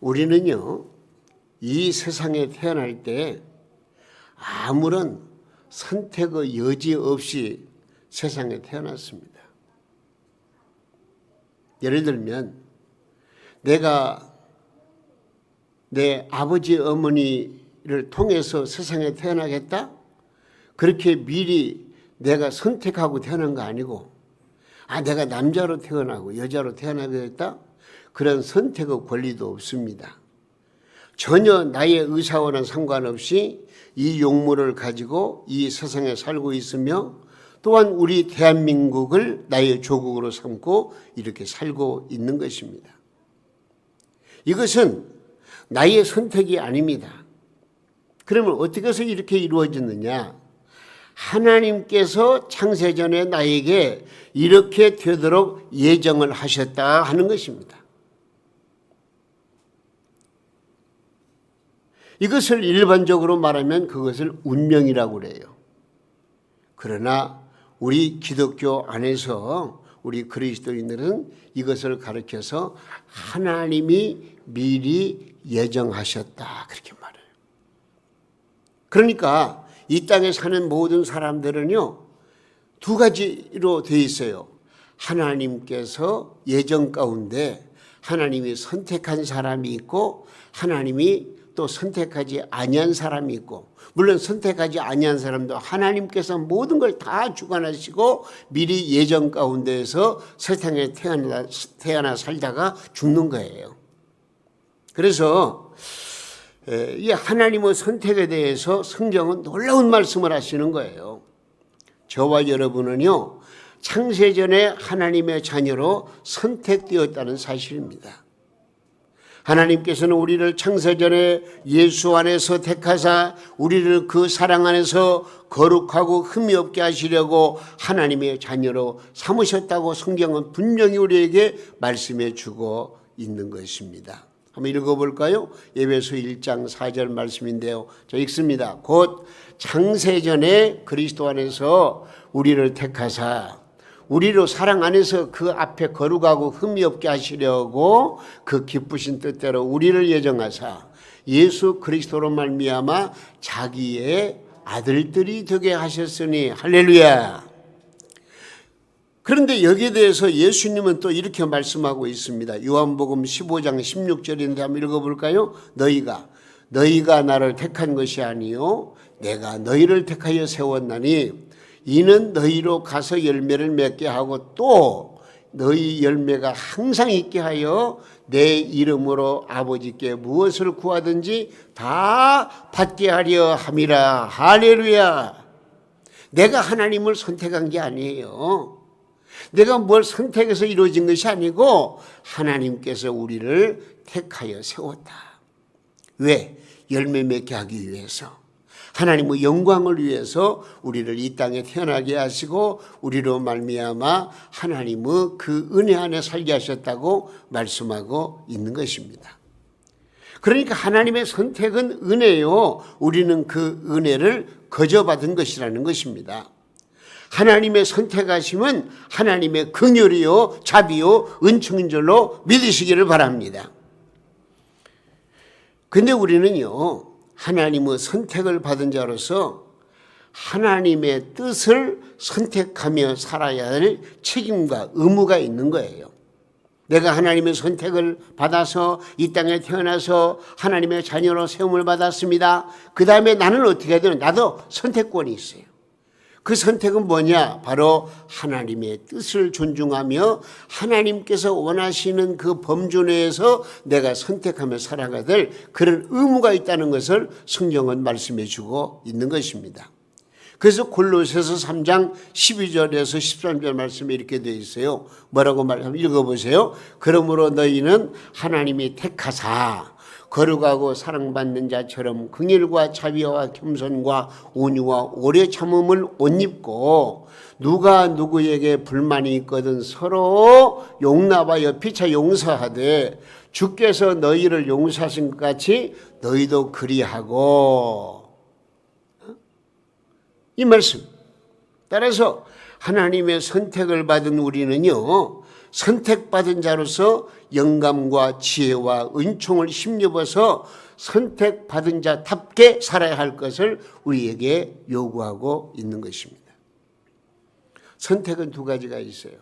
우리는요, 이 세상에 태어날 때 아무런 선택의 여지 없이 세상에 태어났습니다. 예를 들면 내가 내 아버지 어머니를 통해서 세상에 태어나겠다? 그렇게 미리 내가 선택하고 태어난 거 아니고, 내가 남자로 태어나고 여자로 태어나겠다? 그런 선택의 권리도 없습니다. 전혀 나의 의사와는 상관없이 이 용모를 가지고 이 세상에 살고 있으며, 또한 우리 대한민국을 나의 조국으로 삼고 이렇게 살고 있는 것입니다. 이것은 나의 선택이 아닙니다. 그러면 어떻게 해서 이렇게 이루어졌느냐? 하나님께서 창세전에 나에게 이렇게 되도록 예정을 하셨다 하는 것입니다. 이것을 일반적으로 말하면 그것을 운명이라고 그래요. 그러나 우리 기독교 안에서 우리 그리스도인들은 이것을 가르쳐서 하나님이 미리 예정하셨다 그렇게 말해요. 그러니까 이 땅에 사는 모든 사람들은요, 두 가지로 되어 있어요. 하나님께서 예정 가운데 하나님이 선택한 사람이 있고, 하나님이 또 선택하지 아니한 사람이 있고, 물론 선택하지 아니한 사람도 하나님께서 모든 걸 다 주관하시고 미리 예정 가운데에서 세상에 태어나 살다가 죽는 거예요. 그래서 이 하나님의 선택에 대해서 성경은 놀라운 말씀을 하시는 거예요. 저와 여러분은요, 창세전에 하나님의 자녀로 선택되었다는 사실입니다. 하나님께서는 우리를 창세전에 예수 안에서 택하사 우리를 그 사랑 안에서 거룩하고 흠이 없게 하시려고 하나님의 자녀로 삼으셨다고 성경은 분명히 우리에게 말씀해 주고 있는 것입니다. 한번 읽어볼까요? 에베소 1장 4절 말씀인데요. 자, 읽습니다. 곧 창세전에 그리스도 안에서 우리를 택하사 우리로 사랑 안에서 그 앞에 거룩하고 흠이 없게 하시려고 그 기쁘신 뜻대로 우리를 예정하사 예수 그리스도로 말미암아 자기의 아들들이 되게 하셨으니 할렐루야. 그런데 여기에 대해서 예수님은 또 이렇게 말씀하고 있습니다. 요한복음 15장 16절인데 한번 읽어볼까요? 너희가 나를 택한 것이 아니요 내가 너희를 택하여 세웠나니 이는 너희로 가서 열매를 맺게 하고 또 너희 열매가 항상 있게 하여 내 이름으로 아버지께 무엇을 구하든지 다 받게 하려 함이라. 할렐루야. 내가 하나님을 선택한 게 아니에요. 내가 뭘 선택해서 이루어진 것이 아니고 하나님께서 우리를 택하여 세웠다. 왜? 열매 맺게 하기 위해서. 하나님의 영광을 위해서 우리를 이 땅에 태어나게 하시고 우리로 말미암아 하나님의 그 은혜 안에 살게 하셨다고 말씀하고 있는 것입니다. 그러니까 하나님의 선택은 은혜요, 우리는 그 은혜를 거저받은 것이라는 것입니다. 하나님의 선택하심은 하나님의 긍휼이요 자비요 은총인 줄로 믿으시기를 바랍니다. 근데 우리는요, 하나님의 선택을 받은 자로서 하나님의 뜻을 선택하며 살아야 할 책임과 의무가 있는 거예요. 내가 하나님의 선택을 받아서 이 땅에 태어나서 하나님의 자녀로 세움을 받았습니다. 그 다음에 나는 어떻게 해야 되나? 나도 선택권이 있어요. 그 선택은 뭐냐? 바로 하나님의 뜻을 존중하며 하나님께서 원하시는 그 범주 내에서 내가 선택하며 살아가야 될 그런 의무가 있다는 것을 성경은 말씀해 주고 있는 것입니다. 그래서 골로새서 3장 12절에서 13절 말씀에 이렇게 되어 있어요. 뭐라고 말하면 읽어보세요. 그러므로 너희는 하나님이 택하사 거룩하고 사랑받는 자처럼 긍휼과 자비와 겸손과 온유와 오래 참음을 옷 입고 누가 누구에게 불만이 있거든 서로 용납하여 피차 용서하되 주께서 너희를 용서하신 것 같이 너희도 그리하고. 이 말씀 따라서 하나님의 선택을 받은 우리는요, 선택받은 자로서 영감과 지혜와 은총을 힘입어서 선택받은 자답게 살아야 할 것을 우리에게 요구하고 있는 것입니다. 선택은 두 가지가 있어요.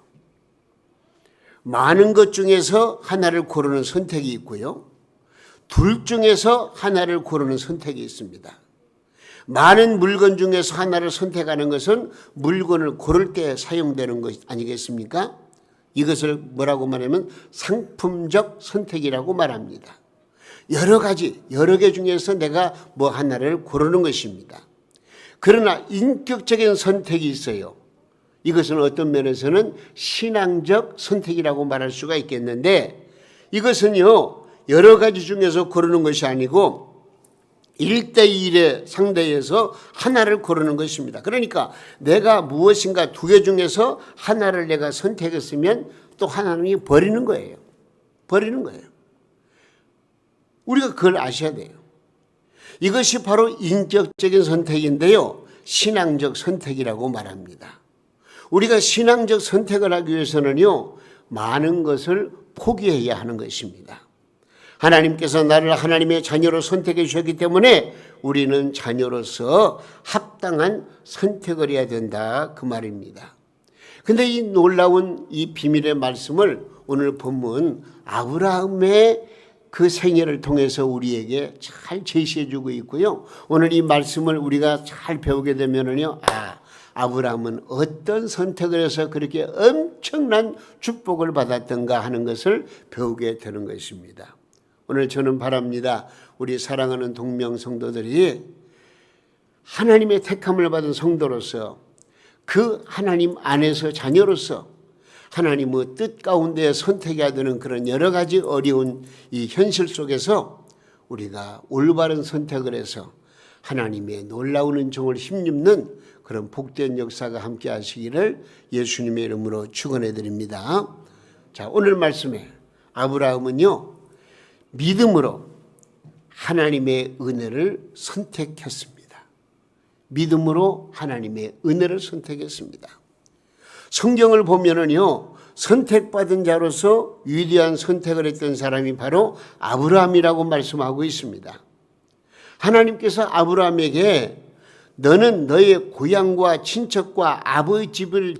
많은 것 중에서 하나를 고르는 선택이 있고요, 둘 중에서 하나를 고르는 선택이 있습니다. 많은 물건 중에서 하나를 선택하는 것은 물건을 고를 때 사용되는 것 아니겠습니까? 이것을 뭐라고 말하면 상품적 선택이라고 말합니다. 여러 가지, 여러 개 중에서 내가 뭐 하나를 고르는 것입니다. 그러나 인격적인 선택이 있어요. 이것은 어떤 면에서는 신앙적 선택이라고 말할 수가 있겠는데, 이것은요, 여러 가지 중에서 고르는 것이 아니고 1대1의 상대에서 하나를 고르는 것입니다. 그러니까 내가 무엇인가 두 개 중에서 하나를 내가 선택했으면 또 하나는 버리는 거예요. 버리는 거예요. 우리가 그걸 아셔야 돼요. 이것이 바로 인격적인 선택인데요, 신앙적 선택이라고 말합니다. 우리가 신앙적 선택을 하기 위해서는요, 많은 것을 포기해야 하는 것입니다. 하나님께서 나를 하나님의 자녀로 선택해 주셨기 때문에 우리는 자녀로서 합당한 선택을 해야 된다, 그 말입니다. 근데 이 놀라운 이 비밀의 말씀을 오늘 본문 아브라함의 그 생애를 통해서 우리에게 잘 제시해 주고 있고요, 오늘 이 말씀을 우리가 잘 배우게 되면은요, 아브라함은 어떤 선택을 해서 그렇게 엄청난 축복을 받았던가 하는 것을 배우게 되는 것입니다. 오늘 저는 바랍니다. 우리 사랑하는 동명 성도들이 하나님의 택함을 받은 성도로서 그 하나님 안에서 자녀로서 하나님의 뜻 가운데 선택해야 되는 그런 여러 가지 어려운 이 현실 속에서 우리가 올바른 선택을 해서 하나님의 놀라운 은총을 힘입는 그런 복된 역사가 함께 하시기를 예수님의 이름으로 축원해 드립니다. 자, 오늘 말씀에 아브라함은요, 믿음으로 하나님의 은혜를 선택했습니다. 믿음으로 하나님의 은혜를 선택했습니다. 성경을 보면은요, 선택받은 자로서 위대한 선택을 했던 사람이 바로 아브라함이라고 말씀하고 있습니다. 하나님께서 아브라함에게 너는 너의 고향과 친척과 아버지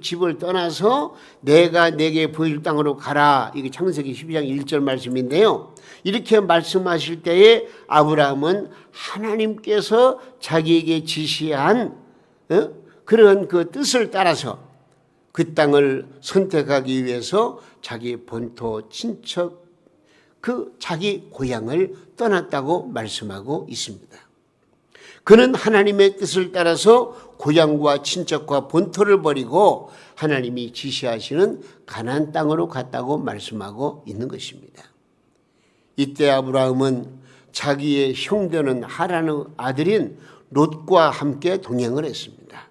집을 떠나서 내가 내게 보일 땅으로 가라. 이게 창세기 12장 1절 말씀인데요, 이렇게 말씀하실 때에 아브라함은 하나님께서 자기에게 지시한 그런 그 뜻을 따라서 그 땅을 선택하기 위해서 자기 본토 친척 그 자기 고향을 떠났다고 말씀하고 있습니다. 그는 하나님의 뜻을 따라서 고향과 친척과 본토를 버리고 하나님이 지시하시는 가나안 땅으로 갔다고 말씀하고 있는 것입니다. 이때 아브라함은 자기의 형되는 하란의 아들인 롯과 함께 동행을 했습니다.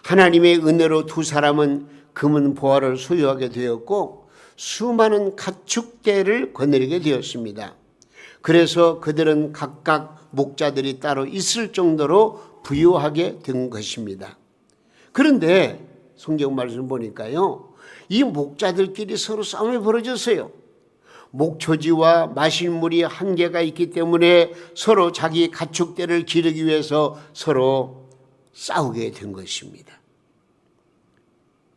하나님의 은혜로 두 사람은 금은 보화를 소유하게 되었고 수많은 가축대를 거느리게 되었습니다. 그래서 그들은 각각 목자들이 따로 있을 정도로 부유하게 된 것입니다. 그런데 성경 말씀 보니까요, 이 목자들끼리 서로 싸움이 벌어졌어요. 목초지와 마실 물이 한계가 있기 때문에 서로 자기 가축대를 기르기 위해서 서로 싸우게 된 것입니다.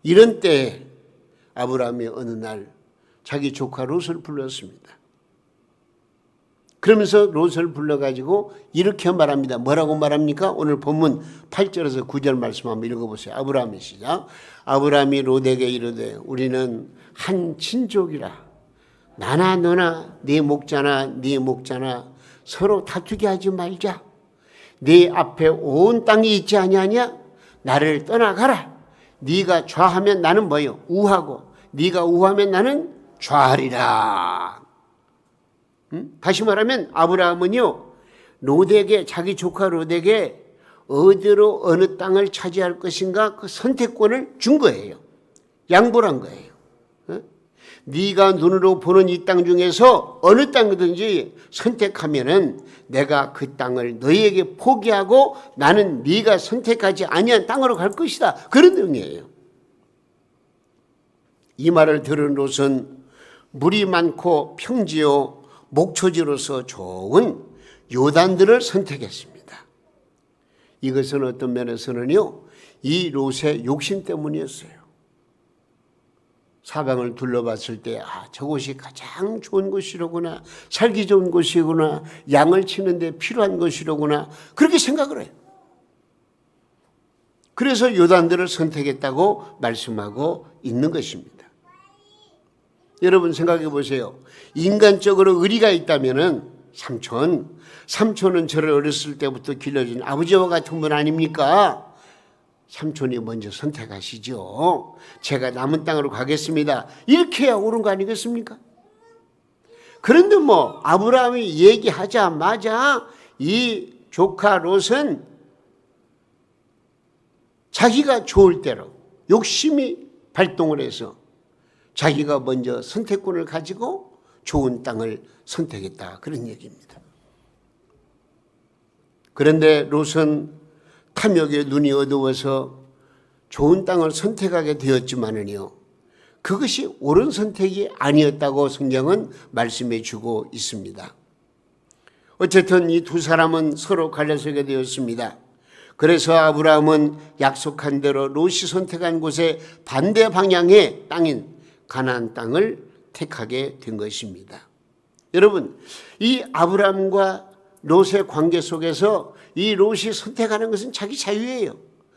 이런 때에 아브라함이 어느 날 자기 조카 롯을 불렀습니다. 그러면서 롯을 불러가지고 이렇게 말합니다. 뭐라고 말합니까? 오늘 본문 8절에서 9절 말씀 한번 읽어보세요. 아브라함의 시작. 아브라함이 롯에게 이르되 우리는 한 친족이라 나나 너나 네 목자나 네 목자나 서로 다투게 하지 말자. 네 앞에 온 땅이 있지 아니하냐? 나를 떠나가라. 네가 좌하면 나는 뭐요? 우하고 네가 우하면 나는 좌하리라. 다시 말하면 아브라함은요, 롯에게 자기 조카 롯에게 어디로 어느 땅을 차지할 것인가 그 선택권을 준 거예요. 양보를 한 거예요. 네가 눈으로 보는 이 땅 중에서 어느 땅이든지 선택하면은 내가 그 땅을 너희에게 포기하고 나는 네가 선택하지 아니한 땅으로 갈 것이다. 그런 의미예요. 이 말을 들은 롯은 물이 많고 평지요 목초지로서 좋은 요단들을 선택했습니다. 이것은 어떤 면에서는요, 이 롯의 욕심 때문이었어요. 사방을 둘러봤을 때 저곳이 가장 좋은 곳이로구나, 살기 좋은 곳이구나, 양을 치는 데 필요한 곳이로구나, 그렇게 생각을 해요. 그래서 요단들을 선택했다고 말씀하고 있는 것입니다. 여러분 생각해 보세요. 인간적으로 의리가 있다면은 삼촌은 저를 어렸을 때부터 길러준 아버지와 같은 분 아닙니까? 삼촌이 먼저 선택하시죠. 제가 남은 땅으로 가겠습니다. 이렇게 해야 옳은 거 아니겠습니까? 그런데 아브라함이 얘기하자마자 이 조카 롯은 자기가 좋을 대로 욕심이 발동을 해서 자기가 먼저 선택권을 가지고 좋은 땅을 선택했다, 그런 얘기입니다. 그런데 롯은 탐욕에 눈이 어두워서 좋은 땅을 선택하게 되었지만은요, 그것이 옳은 선택이 아니었다고 성경은 말씀해 주고 있습니다. 어쨌든 이 두 사람은 서로 갈라서게 되었습니다. 그래서 아브라함은 약속한 대로 롯이 선택한 곳의 반대 방향의 땅인 가나안 땅을 택하게 된 것입니다. 여러분, 이 아브라함과 롯의 관계 속에서 이 롯이 선택하는 것은 자기 자유예요.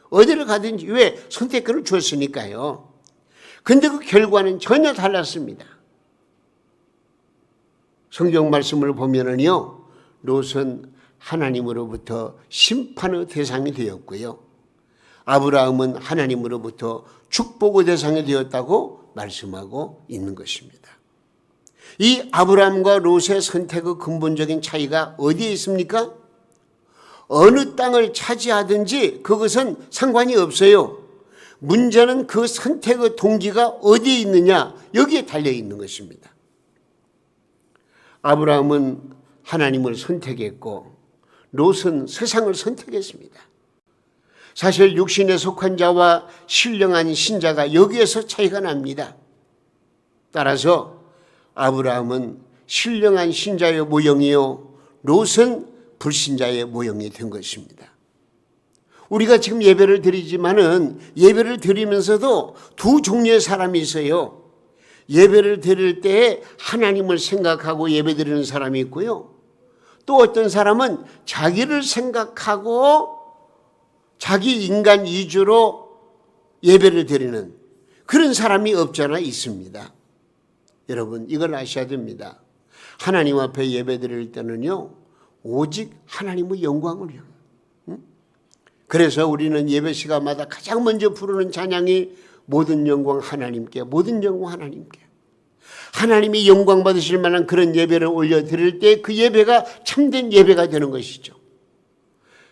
어디를 가든지, 왜? 선택권을 주었으니까요. 근데 그 결과는 전혀 달랐습니다. 성경 말씀을 보면은요, 롯은 하나님으로부터 심판의 대상이 되었고요, 아브라함은 하나님으로부터 축복의 대상이 되었다고 말씀하고 있는 것입니다. 이 아브라함과 롯의 선택의 근본적인 차이가 어디에 있습니까? 어느 땅을 차지하든지 그것은 상관이 없어요. 문제는 그 선택의 동기가 어디에 있느냐, 여기에 달려 있는 것입니다. 아브라함은 하나님을 선택했고 롯은 세상을 선택했습니다. 사실 육신에 속한 자와 신령한 신자가 여기에서 차이가 납니다. 따라서 아브라함은 신령한 신자의 모형이요, 롯은 불신자의 모형이 된 것입니다. 우리가 지금 예배를 드리지만은 예배를 드리면서도 두 종류의 사람이 있어요. 예배를 드릴 때 하나님을 생각하고 예배 드리는 사람이 있고요, 또 어떤 사람은 자기를 생각하고 자기 인간 위주로 예배를 드리는 그런 사람이 없잖아 있습니다. 여러분, 이걸 아셔야 됩니다. 하나님 앞에 예배 드릴 때는요, 오직 하나님의 영광을 위하여. 그래서 우리는 예배 시간마다 가장 먼저 부르는 찬양이 모든 영광 하나님께, 모든 영광 하나님께. 하나님이 영광 받으실 만한 그런 예배를 올려드릴 때 그 예배가 참된 예배가 되는 것이죠.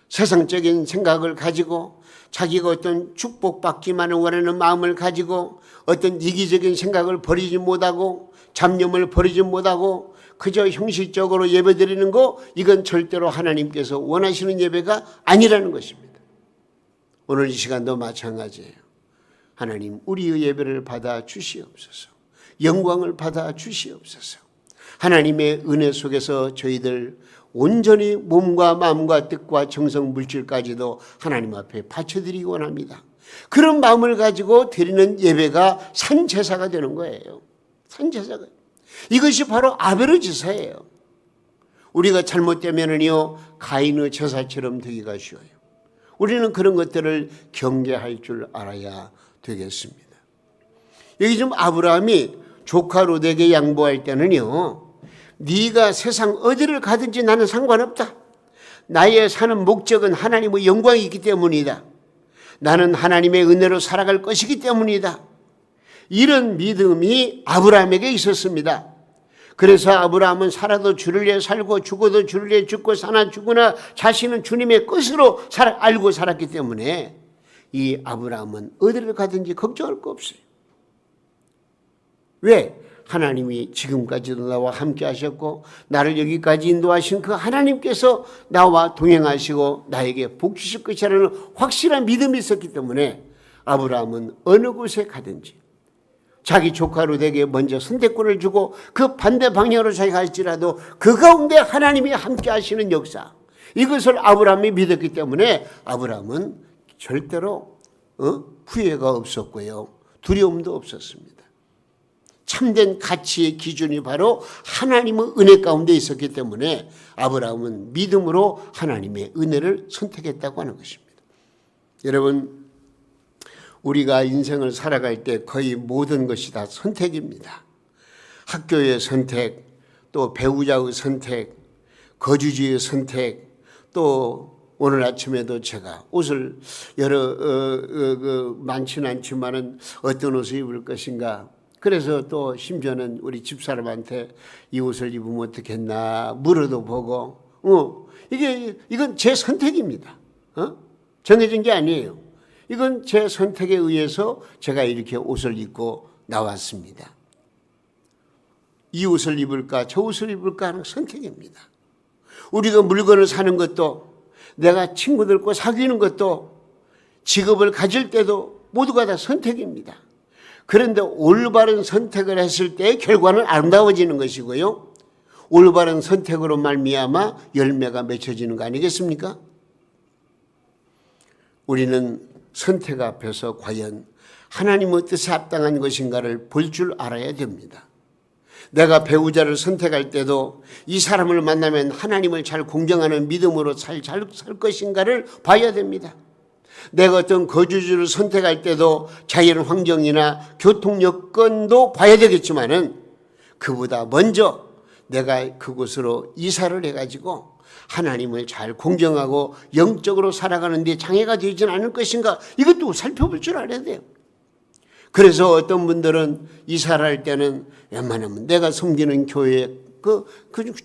세상적인 생각을 가지고 자기가 어떤 축복받기만 원하는 마음을 가지고 어떤 이기적인 생각을 버리지 못하고 잡념을 버리지 못하고 그저 형식적으로 예배드리는 거, 이건 절대로 하나님께서 원하시는 예배가 아니라는 것입니다. 오늘 이 시간도 마찬가지예요. 하나님, 우리의 예배를 받아 주시옵소서. 영광을 받아 주시옵소서. 하나님의 은혜 속에서 저희들 온전히 몸과 마음과 뜻과 정성 물질까지도 하나님 앞에 바쳐드리기 원합니다. 그런 마음을 가지고 드리는 예배가 산제사가 되는 거예요. 산제사가. 이것이 바로 아벨의 제사예요. 우리가 잘못되면은요, 가인의 제사처럼 되기가 쉬워요. 우리는 그런 것들을 경계할 줄 알아야 되겠습니다. 여기 좀 아브라함이 조카 롯에게 양보할 때는요, 네가 세상 어디를 가든지 나는 상관없다. 나의 사는 목적은 하나님의 영광이 있기 때문이다. 나는 하나님의 은혜로 살아갈 것이기 때문이다. 이런 믿음이 아브라함에게 있었습니다. 그래서 아브라함은 살아도 주를 위해 살고 죽어도 주를 위해 죽고 사나 죽으나 자신은 주님의 것으로 알고 살았기 때문에 이 아브라함은 어디를 가든지 걱정할 거 없어요. 왜? 하나님이 지금까지도 나와 함께 하셨고 나를 여기까지 인도하신 그 하나님께서 나와 동행하시고 나에게 복 주실 것이라는 확실한 믿음이 있었기 때문에 아브라함은 어느 곳에 가든지 자기 조카로 되게 먼저 선택권을 주고 그 반대 방향으로 자기가 할지라도 그 가운데 하나님이 함께 하시는 역사, 이것을 아브라함이 믿었기 때문에 아브라함은 절대로 후회가 없었고요, 두려움도 없었습니다. 참된 가치의 기준이 바로 하나님의 은혜 가운데 있었기 때문에 아브라함은 믿음으로 하나님의 은혜를 선택했다고 하는 것입니다. 여러분, 우리가 인생을 살아갈 때 거의 모든 것이 다 선택입니다. 학교의 선택, 또 배우자의 선택, 거주지의 선택, 또 오늘 아침에도 제가 옷을 많지는 않지만은 어떤 옷을 입을 것인가, 그래서 또 심지어는 우리 집사람한테 이 옷을 입으면 어떻겠나 물어도 보고, 이건 제 선택입니다. 정해진 게 아니에요. 이건 제 선택에 의해서 제가 이렇게 옷을 입고 나왔습니다. 이 옷을 입을까 저 옷을 입을까 하는 선택입니다. 우리가 물건을 사는 것도, 내가 친구들과 사귀는 것도, 직업을 가질 때도 모두가 다 선택입니다. 그런데 올바른 선택을 했을 때 결과는 아름다워지는 것이고요, 올바른 선택으로 말미암아 열매가 맺혀지는 거 아니겠습니까? 우리는 선택 앞에서 과연 하나님의 뜻에 합당한 것인가를 볼 줄 알아야 됩니다. 내가 배우자를 선택할 때도 이 사람을 만나면 하나님을 잘 공경하는 믿음으로 잘 것인가를 봐야 됩니다. 내가 어떤 거주지를 선택할 때도 자연 환경이나 교통 여건도 봐야 되겠지만은 그보다 먼저 내가 그곳으로 이사를 해가지고 하나님을 잘 공경하고 영적으로 살아가는 데 장애가 되지는 않을 것인가, 이것도 살펴볼 줄 알아야 돼요. 그래서 어떤 분들은 이사를 할 때는 웬만하면 내가 섬기는 교회 그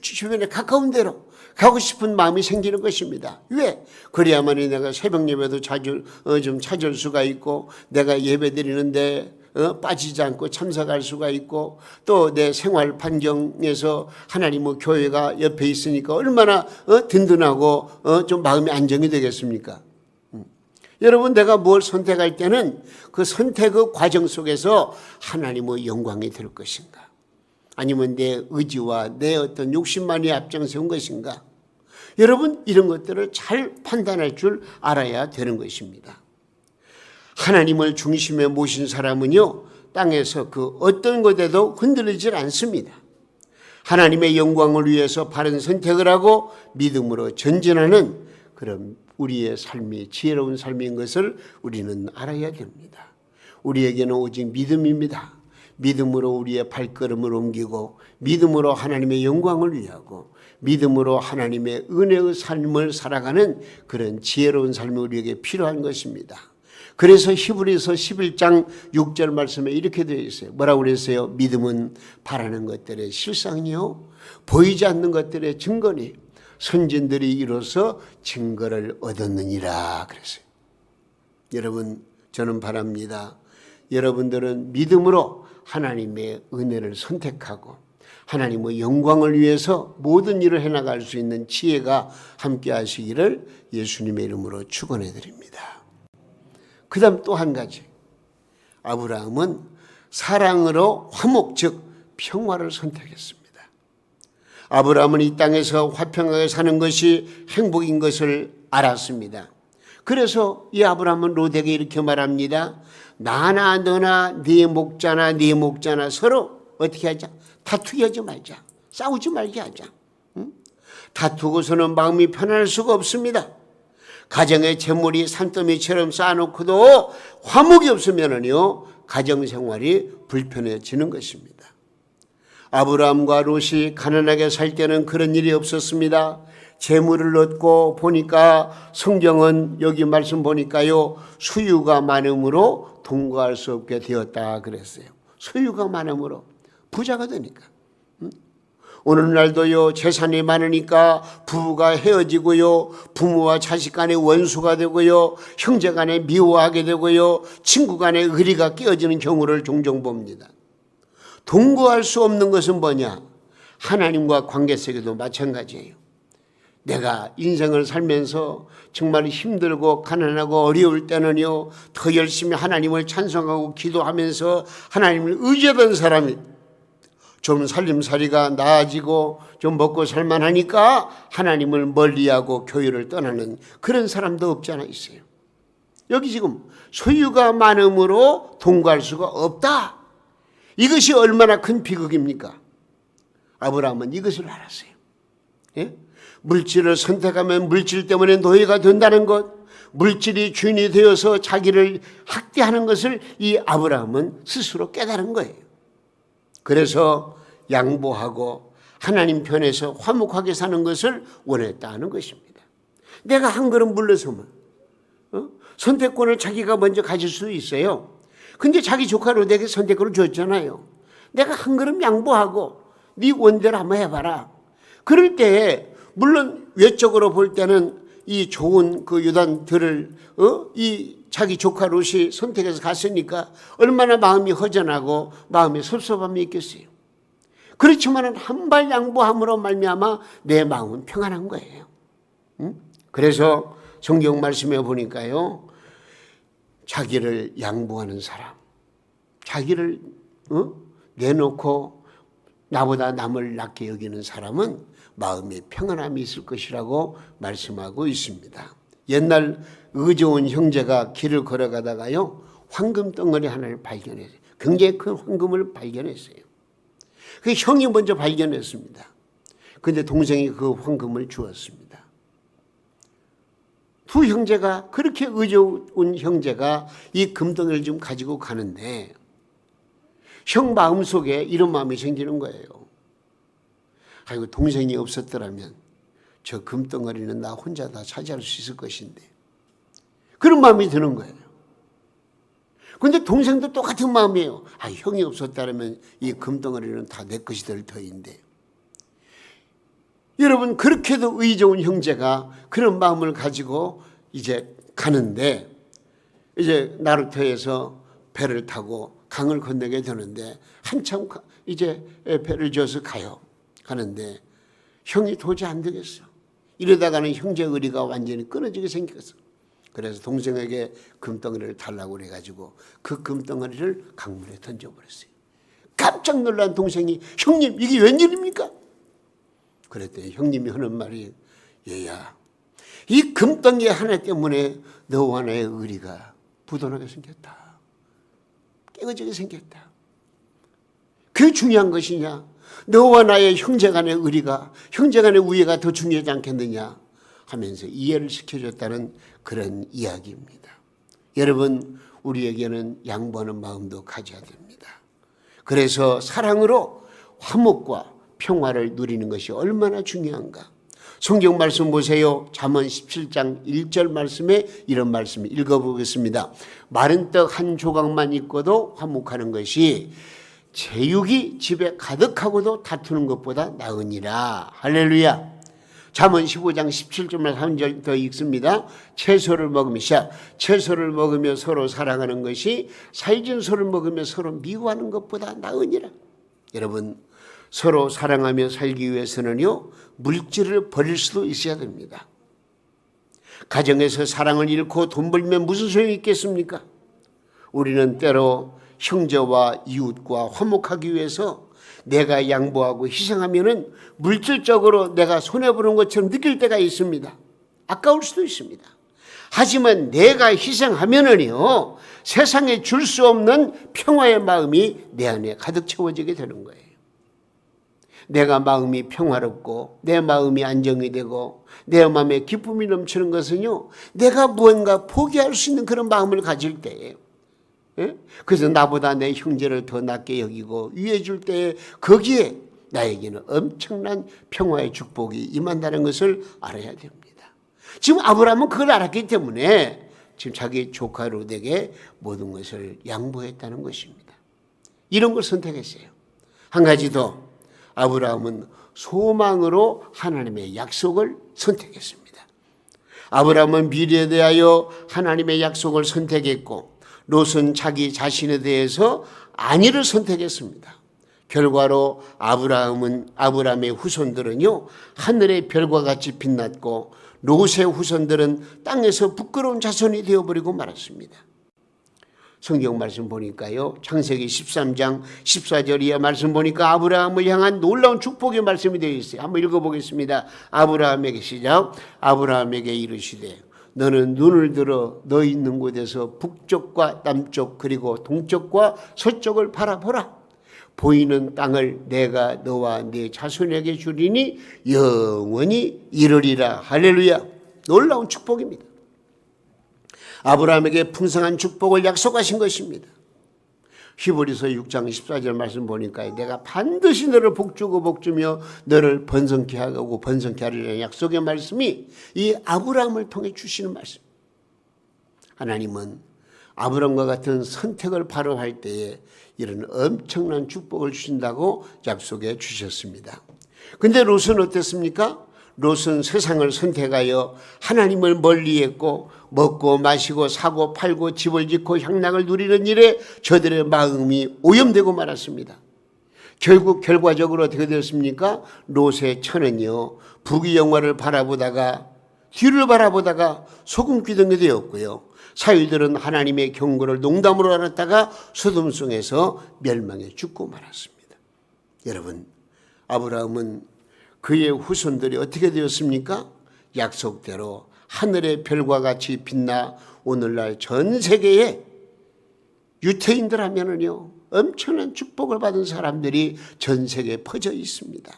주변에 가까운 데로 가고 싶은 마음이 생기는 것입니다. 왜? 그래야만이 내가 새벽 예배도 자주 좀 찾을 수가 있고, 내가 예배 드리는데 빠지지 않고 참석할 수가 있고, 또 내 생활 환경에서 하나님의 교회가 옆에 있으니까 얼마나 든든하고 좀 마음이 안정이 되겠습니까? 여러분, 내가 뭘 선택할 때는 그 선택의 과정 속에서 하나님의 영광이 될 것인가, 아니면 내 의지와 내 어떤 욕심만이 앞장세운 것인가, 여러분, 이런 것들을 잘 판단할 줄 알아야 되는 것입니다. 하나님을 중심에 모신 사람은요, 땅에서 그 어떤 것에도 흔들리질 않습니다. 하나님의 영광을 위해서 바른 선택을 하고 믿음으로 전진하는 그런 우리의 삶이 지혜로운 삶인 것을 우리는 알아야 됩니다. 우리에게는 오직 믿음입니다. 믿음으로 우리의 발걸음을 옮기고, 믿음으로 하나님의 영광을 위하고, 믿음으로 하나님의 은혜의 삶을 살아가는 그런 지혜로운 삶이 우리에게 필요한 것입니다. 그래서 히브리서 11장 6절 말씀에 이렇게 되어 있어요. 뭐라고 그랬어요? 믿음은 바라는 것들의 실상이요, 보이지 않는 것들의 증거니 선진들이 이로써 증거를 얻었느니라 그랬어요. 여러분, 저는 바랍니다. 여러분들은 믿음으로 하나님의 은혜를 선택하고 하나님의 영광을 위해서 모든 일을 해나갈 수 있는 지혜가 함께 하시기를 예수님의 이름으로 축원해 드립니다. 그 다음 또 한 가지, 아브라함은 사랑으로 화목, 즉 평화를 선택했습니다. 아브라함은 이 땅에서 화평하게 사는 것이 행복인 것을 알았습니다. 그래서 이 아브라함은 롯에게 이렇게 말합니다. 나나 너나 네 목자나 네 목자나 서로 어떻게 하자? 다투게 하지 말자. 싸우지 말게 하자. 다투고서는 마음이 편안할 수가 없습니다. 가정의 재물이 산더미처럼 쌓아놓고도 화목이 없으면은요, 가정생활이 불편해지는 것입니다. 아브라함과 롯이 가난하게 살 때는 그런 일이 없었습니다. 재물을 얻고 보니까 성경은 여기 말씀 보니까요, 수유가 많음으로 동거할 수 없게 되었다 그랬어요. 수유가 많음으로 부자가 되니까. 오늘날도요, 재산이 많으니까 부부가 헤어지고요, 부모와 자식 간의 원수가 되고요, 형제 간에 미워하게 되고요, 친구 간의 의리가 깨어지는 경우를 종종 봅니다. 동거할 수 없는 것은 뭐냐? 하나님과 관계 속에도 마찬가지예요. 내가 인생을 살면서 정말 힘들고 가난하고 어려울 때는요, 더 열심히 하나님을 찬송하고 기도하면서 하나님을 의지하던 사람이 좀 살림살이가 나아지고 좀 먹고 살만하니까 하나님을 멀리하고 교회를 떠나는 그런 사람도 없지 않아 있어요. 여기 지금 소유가 많음으로 동거할 수가 없다. 이것이 얼마나 큰 비극입니까? 아브라함은 이것을 알았어요. 예? 물질을 선택하면 물질 때문에 노예가 된다는 것, 물질이 주인이 되어서 자기를 학대하는 것을 이 아브라함은 스스로 깨달은 거예요. 그래서 양보하고 하나님 편에서 화목하게 사는 것을 원했다는 것입니다. 내가 한 걸음 물러서면 선택권을 자기가 먼저 가질 수 있어요. 근데 자기 조카로 내게 선택권을 줬잖아요. 내가 한 걸음 양보하고 네 원대로 한번 해봐라. 그럴 때 물론 외적으로 볼 때는 이 좋은 그 유단들을 이 자기 조카 롯이 선택해서 갔으니까 얼마나 마음이 허전하고 마음에 섭섭함이 있겠어요. 그렇지만 한 발 양보함으로 말미암아 내 마음은 평안한 거예요. 그래서 성경 말씀에 보니까요, 자기를 양보하는 사람, 자기를 내놓고 나보다 남을 낮게 여기는 사람은 마음에 평안함이 있을 것이라고 말씀하고 있습니다. 옛날 의좋은 형제가 길을 걸어가다가요, 황금 덩어리 하나를 발견했어요. 굉장히 큰 황금을 발견했어요. 그 형이 먼저 발견했습니다. 그런데 동생이 그 황금을 주었습니다. 두 형제가, 그렇게 의좋은 형제가 이 금덩이를 좀 가지고 가는데 형 마음속에 이런 마음이 생기는 거예요. 아이고, 동생이 없었더라면 저 금덩어리는 나 혼자 다 차지할 수 있을 것인데, 그런 마음이 드는 거예요. 그런데 동생도 똑같은 마음이에요. 형이 없었다면 이 금덩어리는 다 내 것이 될 터인데. 여러분, 그렇게도 의 좋은 형제가 그런 마음을 가지고 이제 가는데, 이제 나루터에서 배를 타고 강을 건너게 되는데 한참 이제 배를 지어서 가는데 형이 도저히 안 되겠어. 이러다가는 형제 의리가 완전히 끊어지게 생겼어. 그래서 동생에게 금덩어리를 달라고 그래가지고 그 금덩어리를 강물에 던져버렸어요. 깜짝 놀란 동생이, 형님 이게 웬일입니까? 그랬더니 형님이 하는 말이, 얘야, 이 금덩이 하나 때문에 너와 나의 의리가 부도나게 생겼다. 깨어지게 생겼다. 그게 중요한 것이냐? 너와 나의 형제간의 의리가, 형제간의 우애가 더 중요하지 않겠느냐 하면서 이해를 시켜줬다는 그런 이야기입니다. 여러분, 우리에게는 양보하는 마음도 가져야 됩니다. 그래서 사랑으로 화목과 평화를 누리는 것이 얼마나 중요한가. 성경 말씀 보세요. 잠언 17장 1절 말씀에 이런 말씀 읽어보겠습니다. 마른 떡 한 조각만 있고도 화목하는 것이 제육이 집에 가득하고도 다투는 것보다 나으니라. 할렐루야. 잠언 15장 17절만 한 절 더 읽습니다. 채소를 먹으며 서로 사랑하는 것이 살진 소를 먹으며 서로 미워하는 것보다 나으니라. 여러분, 서로 사랑하며 살기 위해서는요, 물질을 버릴 수도 있어야 됩니다. 가정에서 사랑을 잃고 돈 벌면 무슨 소용이 있겠습니까? 우리는 때로 형제와 이웃과 화목하기 위해서 내가 양보하고 희생하면은 물질적으로 내가 손해보는 것처럼 느낄 때가 있습니다. 아까울 수도 있습니다. 하지만 내가 희생하면은요, 세상에 줄 수 없는 평화의 마음이 내 안에 가득 채워지게 되는 거예요. 내가 마음이 평화롭고 내 마음이 안정이 되고 내 마음에 기쁨이 넘치는 것은요, 내가 무언가 포기할 수 있는 그런 마음을 가질 때예요. 그래서 나보다 내 형제를 더 낮게 여기고 위해 줄 때 거기에 나에게는 엄청난 평화의 축복이 임한다는 것을 알아야 됩니다. 지금 아브라함은 그걸 알았기 때문에 지금 자기 조카 롯에게 모든 것을 양보했다는 것입니다. 이런 걸 선택했어요. 한 가지 더, 아브라함은 소망으로 하나님의 약속을 선택했습니다. 아브라함은 미래에 대하여 하나님의 약속을 선택했고, 롯은 자기 자신에 대해서 안위를 선택했습니다. 결과로 아브라함의 후손들은요, 하늘의 별과 같이 빛났고 롯의 후손들은 땅에서 부끄러운 자손이 되어버리고 말았습니다. 성경 말씀 보니까요, 창세기 13장 14절 이하 말씀 보니까 아브라함을 향한 놀라운 축복의 말씀이 되어 있어요. 한번 읽어보겠습니다. 아브라함에게 시작. 아브라함에게 이르시되 너는 눈을 들어 너 있는 곳에서 북쪽과 남쪽 그리고 동쪽과 서쪽을 바라보라. 보이는 땅을 내가 너와 네 자손에게 주리니 영원히 이르리라. 할렐루야. 놀라운 축복입니다. 아브라함에게 풍성한 축복을 약속하신 것입니다. 히브리서 6장 14절 말씀 보니까 내가 반드시 너를 복주고 복주며 너를 번성케 하고 번성케 하리라는 약속의 말씀이 이 아브라함을 통해 주시는 말씀. 하나님은 아브라함과 같은 선택을 바로 할 때에 이런 엄청난 축복을 주신다고 약속해 주셨습니다. 근데 롯은 어땠습니까? 롯은 세상을 선택하여 하나님을 멀리했고 먹고 마시고 사고 팔고 집을 짓고 향락을 누리는 일에 저들의 마음이 오염되고 말았습니다. 결국 결과적으로 어떻게 되었습니까? 롯의 처는요, 부귀 영화를 바라보다가 뒤를 바라보다가 소금 기둥이 되었고요, 사위들은 하나님의 경고를 농담으로 알았다가 소돔성에서 멸망해 죽고 말았습니다. 여러분, 아브라함은 그의 후손들이 어떻게 되었습니까? 약속대로 하늘의 별과 같이 빛나 오늘날 전 세계에 유태인들 하면은요, 엄청난 축복을 받은 사람들이 전 세계에 퍼져 있습니다.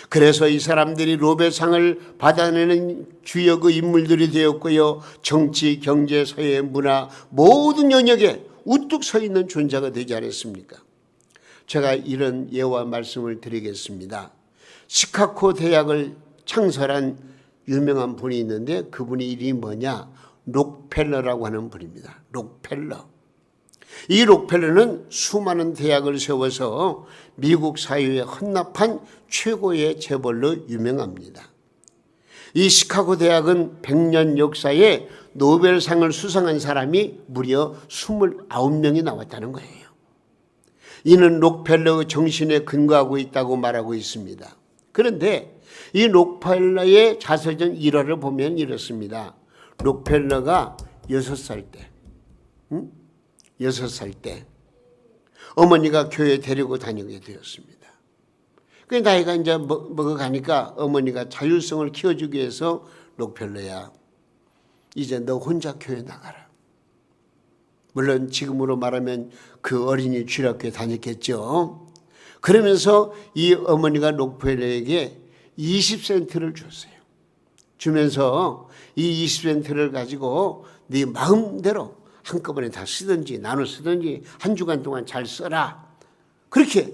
그래서 이 사람들이 롯의 상을 받아내는 주역의 인물들이 되었고요, 정치, 경제, 사회, 문화 모든 영역에 우뚝 서 있는 존재가 되지 않았습니까? 제가 이런 예와 말씀을 드리겠습니다. 시카고 대학을 창설한 유명한 분이 있는데 그분이 이름이 뭐냐? 록펠러라고 하는 분입니다. 록펠러. 이 록펠러는 수많은 대학을 세워서 미국 사회에 헌납한 최고의 재벌로 유명합니다. 이 시카고 대학은 100년 역사에 노벨상을 수상한 사람이 무려 29명이 나왔다는 거예요. 이는 록펠러의 정신에 근거하고 있다고 말하고 있습니다. 그런데 이 록펠러의 자서전 일화를 보면 이렇습니다. 록펠러가 6살 때, 6살 때 어머니가 교회에 데리고 다니게 되었습니다. 그 나이가 이제 먹어가니까 어머니가 자율성을 키워주기 위해서 록펠러야, 이제 너 혼자 교회 나가라. 물론 지금으로 말하면 그 어린이 주일학교에 다녔겠죠. 그러면서 이 어머니가 록펠러에게 20센트를 줬어요. 주면서 이 20센트를 가지고 네 마음대로 한꺼번에 다 쓰든지 나눠 쓰든지 한 주간 동안 잘 써라. 그렇게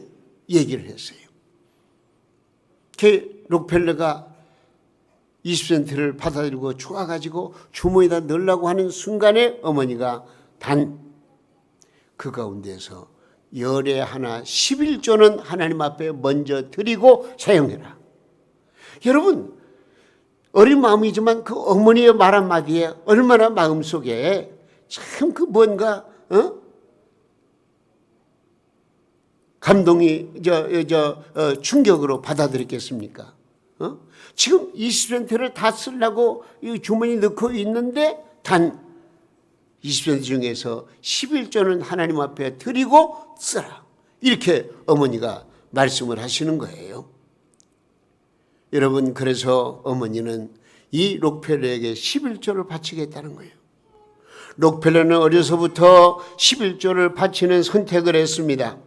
얘기를 했어요. 록펠러가 20센트를 받아들이고 좋아가지고 주머니에다 넣으려고 하는 순간에 어머니가 단 그 가운데서 열에 하나 11조는 하나님 앞에 먼저 드리고 사용해라. 여러분, 어린 마음이지만 그 어머니의 말 한마디에 얼마나 마음속에 참 그 뭔가 감동이 충격으로 받아들였겠습니까? 지금 20센트를 다 쓰려고 이 주머니 넣고 있는데 단 20센트 중에서 11조는 하나님 앞에 드리고 쓰라. 이렇게 어머니가 말씀을 하시는 거예요. 여러분, 그래서 어머니는 이 록펠러에게 11조를 바치겠다는 거예요. 록펠러는 어려서부터 11조를 바치는 선택을 했습니다.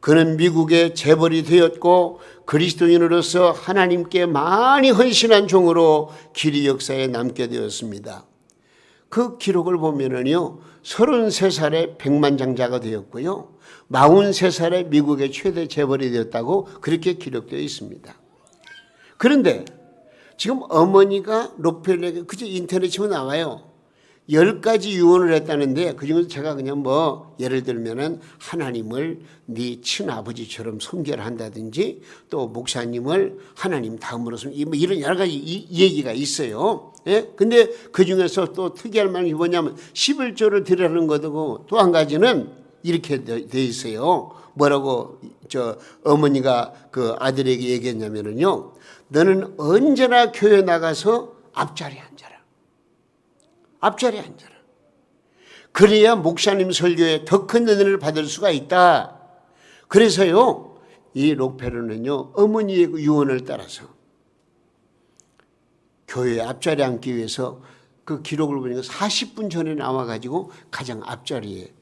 그는 미국의 재벌이 되었고 그리스도인으로서 하나님께 많이 헌신한 종으로 길이 역사에 남게 되었습니다. 그 기록을 보면은요, 33살에 백만장자가 되었고요, 43살에 미국의 최대 재벌이 되었다고 그렇게 기록되어 있습니다. 그런데 지금 어머니가 록펠러에게, 그저 인터넷 치면 나와요. 10가지 유언을 했다는데 그중에서 제가 그냥 예를 들면은 하나님을 네 친아버지처럼 섬겨라 한다든지, 또 목사님을 하나님 다음으로 이런 여러 가지 얘기가 있어요. 예? 근데 그 중에서 또 특이한 말이 뭐냐면 11조를 드리라는 거고, 또 한 가지는 이렇게 돼 있어요. 뭐라고 어머니가 그 아들에게 얘기했냐면은요, 너는 언제나 교회 나가서 앞자리에 앉아라. 앞자리에 앉아라. 그래야 목사님 설교에 더 큰 은혜를 받을 수가 있다. 그래서요, 이 록페르는요, 어머니의 유언을 따라서 교회 앞자리에 앉기 위해서 그 기록을 보니까 40분 전에 나와가지고 가장 앞자리에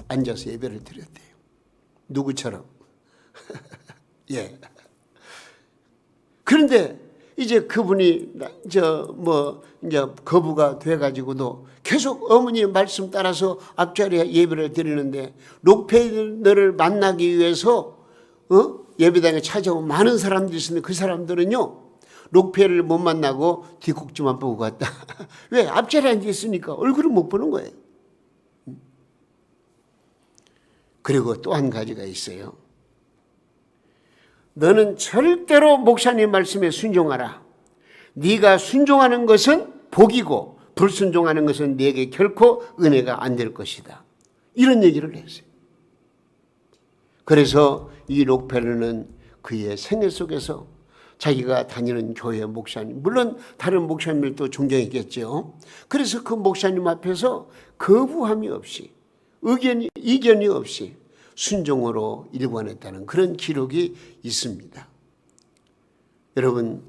앉아서 예배를 드렸대요. 누구처럼. 예. 그런데 이제 그분이 이제 거부가 돼가지고도 계속 어머니 말씀 따라서 앞자리에 예배를 드리는데, 록페르를 만나기 위해서 예배당에 찾아온 많은 사람들이 있었는데, 그 사람들은요, 록페르를 못 만나고 뒷꼭지만 보고 갔다. 왜? 앞자리에 앉아 있으니까 얼굴을 못 보는 거예요. 그리고 또 한 가지가 있어요. 너는 절대로 목사님 말씀에 순종하라. 네가 순종하는 것은 복이고 불순종하는 것은 네게 결코 은혜가 안 될 것이다. 이런 얘기를 했어요. 그래서 이 록페르는 그의 생애 속에서 자기가 다니는 교회 목사님, 물론 다른 목사님들도 존경했겠죠. 그래서 그 목사님 앞에서 거부함이 없이, 이견이 없이 순종으로 일관했다는 그런 기록이 있습니다. 여러분,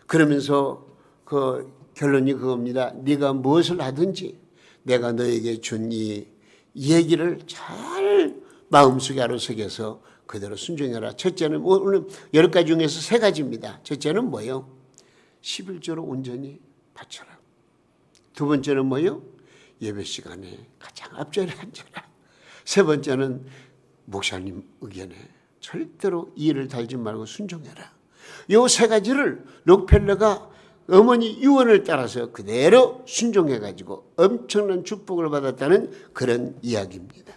그러면서 그 결론이 그겁니다. 네가 무엇을 하든지 내가 너에게 준 이 얘기를 잘 마음속에 아로새겨서 그대로 순종해라. 첫째는 오늘 10가지 중에서 3가지입니다. 첫째는 뭐예요? 11조로 온전히 바쳐라. 두 번째는 뭐예요? 예배 시간에 가장 앞자리에 앉아라. 세 번째는 목사님 의견에 절대로 이의를 달지 말고 순종해라. 이 3가지를 록펠러가 어머니 유언을 따라서 그대로 순종해가지고 엄청난 축복을 받았다는 그런 이야기입니다.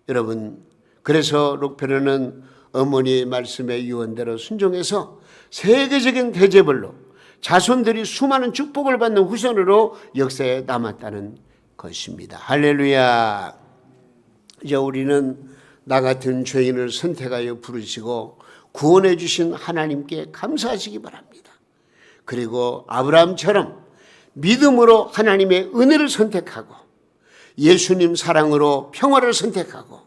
여러분, 그래서 록페르는 어머니의 말씀의 유언대로 순종해서 세계적인 대제벌로 자손들이 수많은 축복을 받는 후손으로 역사에 남았다는 것입니다. 할렐루야. 이제 우리는 나 같은 죄인을 선택하여 부르시고 구원해 주신 하나님께 감사하시기 바랍니다. 그리고 아브라함처럼 믿음으로 하나님의 은혜를 선택하고 예수님 사랑으로 평화를 선택하고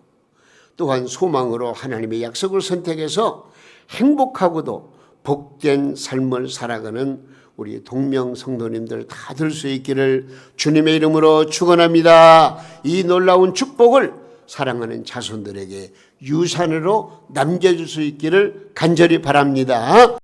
또한 소망으로 하나님의 약속을 선택해서 행복하고도 복된 삶을 살아가는 우리 동명 성도님들 다 될 수 있기를 주님의 이름으로 축원합니다. 이 놀라운 축복을 사랑하는 자손들에게 유산으로 남겨줄 수 있기를 간절히 바랍니다.